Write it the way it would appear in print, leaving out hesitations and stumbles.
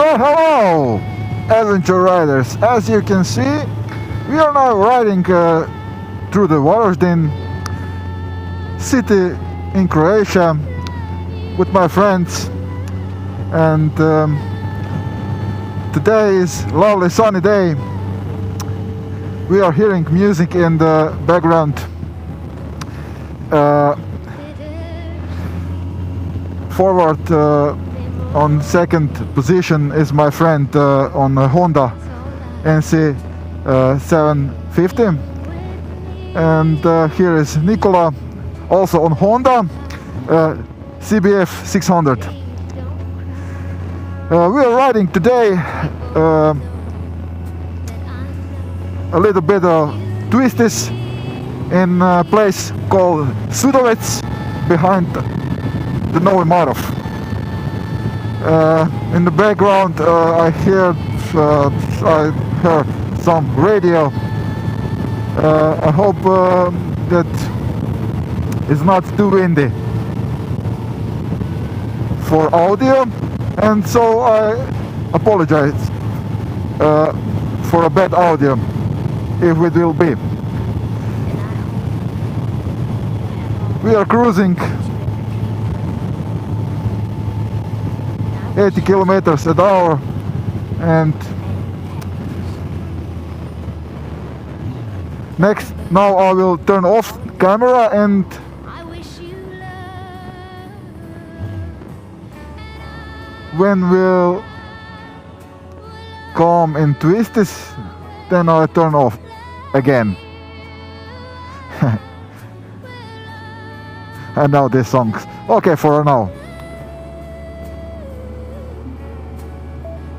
Well, hello, adventure riders. As you can see, we are now riding through the Varaždin city in Croatia with my friends, and today is lovely sunny day. We are hearing music in the background. Forward on second position is my friend on a Honda NC 750, and here is Nikola, also on Honda CBF 600. We are riding today a little bit of twisties in a place called Sudovec behind the Novi Marov. In the background I heard some radio. I hope that it's not too windy for audio, and so I apologize for a bad audio if it will be. We are cruising 80 kilometers an hour, and now I will turn off camera, and when we'll come in twisties, then I'll turn off again. And now this song. Okay, for now.